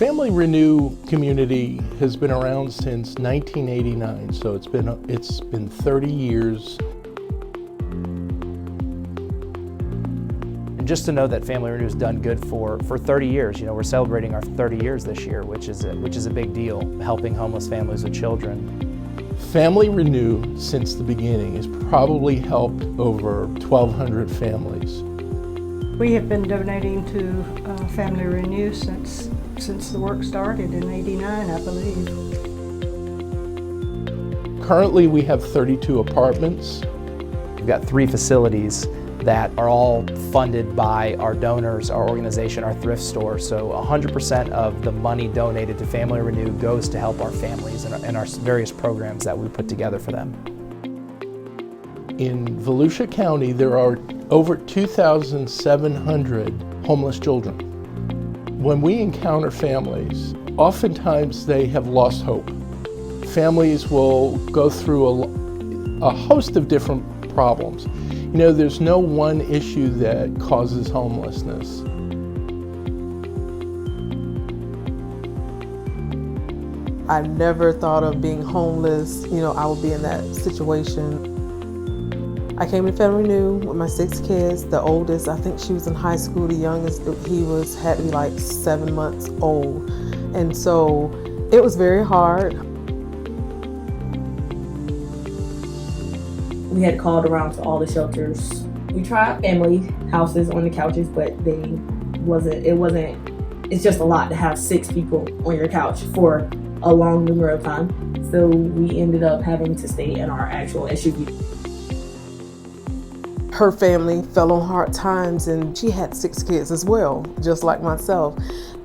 Family Renew community has been around since 1989, so it's been 30 years. And just to know that Family Renew has done good for 30 years. You know, we're celebrating our 30 years this year, which is a big deal, helping homeless families with children. Family Renew, since the beginning, has probably helped over 1,200 families. We have been donating to Family Renew since the work started in '89, I believe. Currently, we have 32 apartments. We've got 3 facilities that are all funded by our donors, our organization, our thrift store. So 100% of the money donated to Family Renew goes to help our families and our various programs that we put together for them. In Volusia County, there are over 2,700 homeless children. When we encounter families, oftentimes they have lost hope. Families will go through a host of different problems. You know, there's no one issue that causes homelessness. I never thought of being homeless. You know, I would be in that situation. I came to Family Renew with my 6 kids. The oldest, I think she was in high school. The youngest, had to be like 7 months old. And so it was very hard. We had called around to all the shelters. We tried family houses on the couches, but it's just a lot to have 6 people on your couch for a long number of time. So we ended up having to stay in our actual SUV. Her family fell on hard times, and she had 6 kids as well, just like myself.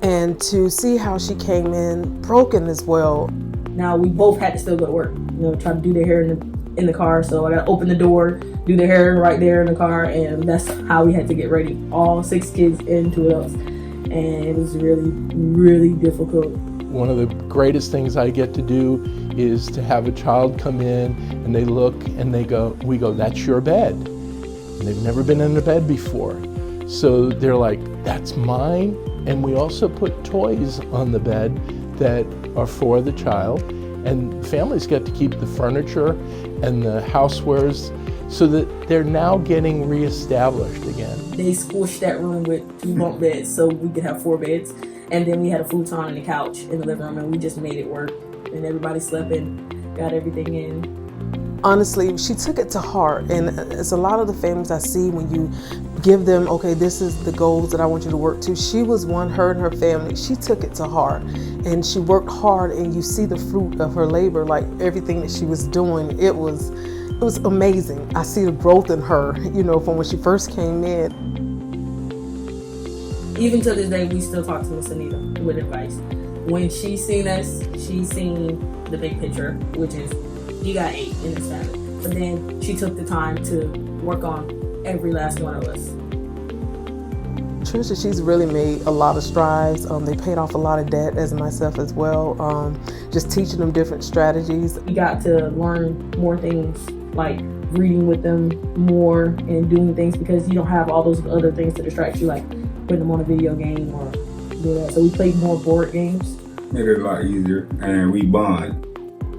And to see how she came in broken as well. Now we both had to still go to work, try to do their hair in the car. So I got to open the door, do their hair right there in the car, and that's how we had to get ready. All 6 kids and 2 adults. And it was really, really difficult. One of the greatest things I get to do is to have a child come in and they look and we go, "That's your bed." And they've never been in a bed before. So they're like, "That's mine." And we also put toys on the bed that are for the child. And families get to keep the furniture and the housewares so that they're now getting reestablished again. They squished that room with 2 bunk beds so we could have 4 beds. And then we had a futon and a couch in the living room, and we just made it work. And everybody slept in, got everything in. Honestly, she took it to heart, and it's a lot of the families I see when you give them, okay, this is the goals that I want you to work to. She was one, her and her family, she took it to heart, and she worked hard, and you see the fruit of her labor, like everything that she was doing. It was amazing. I see the growth in her, from when she first came in. Even to this day, we still talk to Miss Anita with advice. When she's seen us, she's seen the big picture, which is you got 8 in this family. But then she took the time to work on every last one of us. Trisha, she's really made a lot of strides. They paid off a lot of debt, as myself as well. Just teaching them different strategies. We got to learn more things, like reading with them more and doing things, because you don't have all those other things to distract you, like putting them on a video game or do that. So we played more board games. Made it a lot easier, and we bond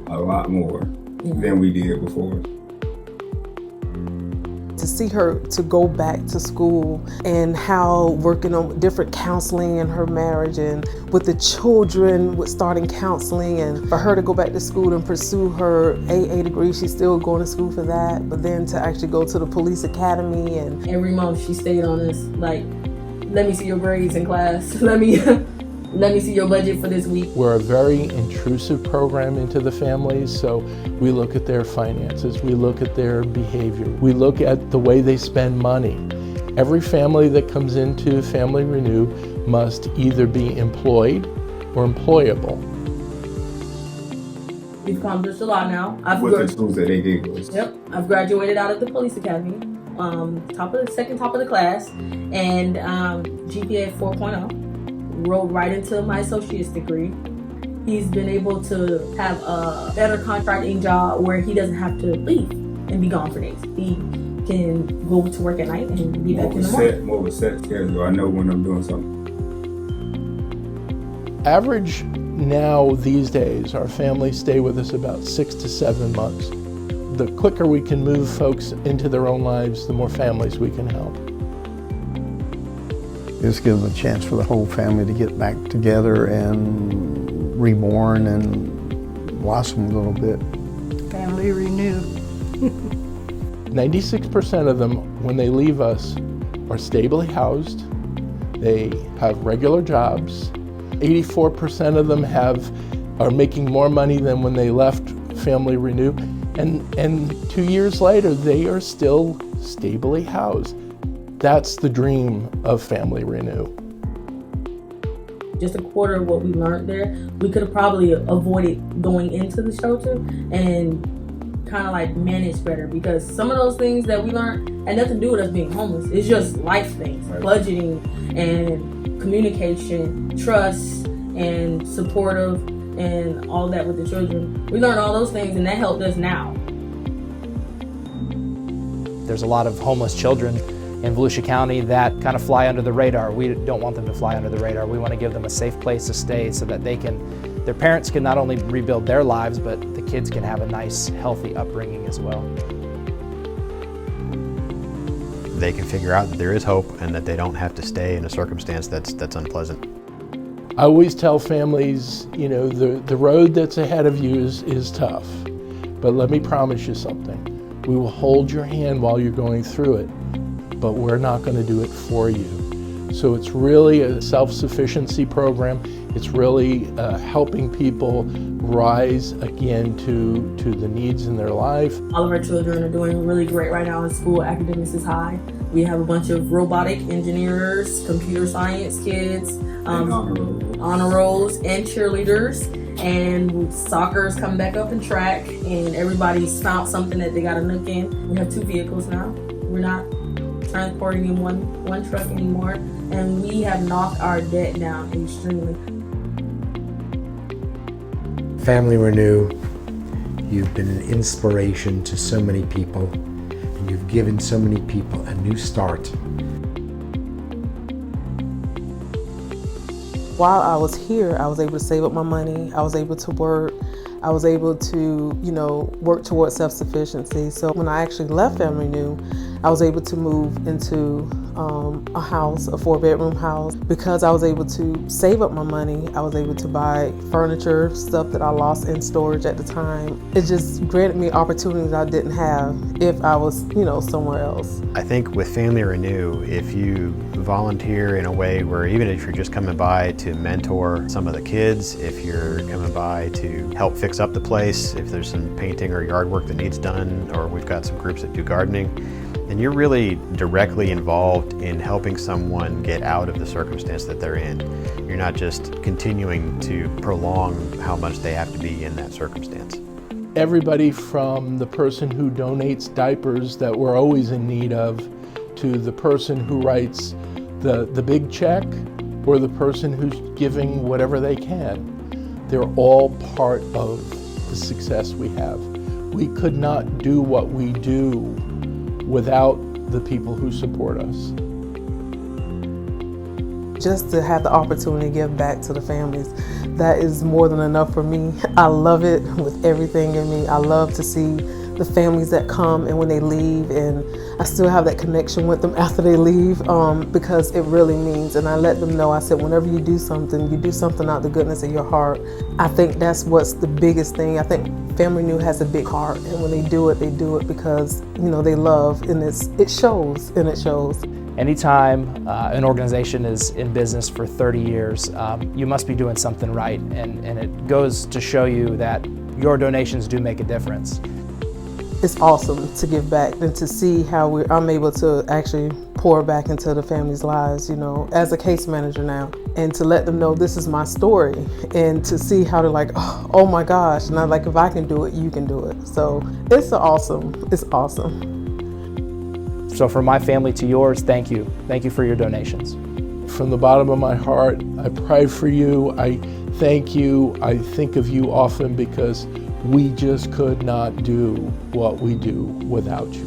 a lot more than we did before. To see her to go back to school and how working on different counseling in her marriage and with the children with starting counseling, and for her to go back to school and pursue her AA degree, she's still going to school for that, but then to actually go to the police academy. And every month she stayed on us, like, let me see your grades in class. Let me see your budget for this week. We're a very intrusive program into the families, so we look at their finances, we look at their behavior, we look at the way they spend money. Every family that comes into Family Renew must either be employed or employable. We've accomplished a lot now. With the tools that they gave us. Yep, I've graduated out of the police academy, second top of the class, and GPA 4.0. Rolled right into my associate's degree. He's been able to have a better contracting job where he doesn't have to leave and be gone for days. He can go to work at night and be back in the morning. More of a set schedule. I know when I'm doing something. Average now these days, our families stay with us about 6 to 7 months. The quicker we can move folks into their own lives, the more families we can help. Just give them a chance for the whole family to get back together and reborn and blossom a little bit. Family Renew. 96% of them, when they leave us, are stably housed. They have regular jobs. 84% of them are making more money than when they left Family Renew. And 2 years later, they are still stably housed. That's the dream of Family Renew. Just a quarter of what we learned there, we could have probably avoided going into the shelter and kind of like manage better, because some of those things that we learned had nothing to do with us being homeless. It's just life things, right. Budgeting and communication, trust and supportive and all that with the children. We learned all those things, and that helped us now. There's a lot of homeless children in Volusia County that kind of fly under the radar. We don't want them to fly under the radar. We want to give them a safe place to stay so that their parents can not only rebuild their lives, but the kids can have a nice, healthy upbringing as well. They can figure out that there is hope and that they don't have to stay in a circumstance that's unpleasant. I always tell families, the road that's ahead of you is tough, but let me promise you something. We will hold your hand while you're going through it, but we're not going to do it for you. So it's really a self-sufficiency program. It's really helping people rise again to the needs in their life. All of our children are doing really great right now in school. Academics is high. We have a bunch of robotic engineers, computer science kids, honor rolls, and cheerleaders. And soccer's coming back up in track, and everybody's found something that they got to nook in. We have 2 vehicles now. We're not transporting in one truck anymore, and we have knocked our debt down extremely. Family Renew, you've been an inspiration to so many people, and you've given so many people a new start. While I was here, I was able to save up my money. I was able to work. I was able to, work towards self-sufficiency. So when I actually left Family Renew, I was able to move into a house, a 4-bedroom house. Because I was able to save up my money, I was able to buy furniture, stuff that I lost in storage at the time. It just granted me opportunities I didn't have if I was, somewhere else. I think with Family Renew, if you volunteer in a way where even if you're just coming by to mentor some of the kids, if you're coming by to help fix up the place, if there's some painting or yard work that needs done, or we've got some groups that do gardening, then you're really directly involved in helping someone get out of the circumstance that they're in. You're not just continuing to prolong how much they have to be in that circumstance. Everybody from the person who donates diapers that we're always in need of, to the person who writes the big check, or the person who's giving whatever they can. They're all part of the success we have. We could not do what we do without the people who support us. Just to have the opportunity to give back to the families, that is more than enough for me. I love it with everything in me. I love to see the families that come and when they leave, and I still have that connection with them after they leave, because it really means, and I let them know, I said, whenever you do something out of the goodness of your heart. I think that's what's the biggest thing. I think Family Renew has a big heart, and when they do it because, they love, and it shows. Anytime an organization is in business for 30 years, you must be doing something right, and it goes to show you that your donations do make a difference. It's awesome to give back and to see how I'm able to actually pour back into the families' lives, as a case manager now, and to let them know this is my story, and to see how they're like, oh my gosh, and I'm like, if I can do it, you can do it. So it's awesome. So from my family to yours, thank you. Thank you for your donations. From the bottom of my heart, I pray for you. I thank you. I think of you often because we just could not do what we do without you.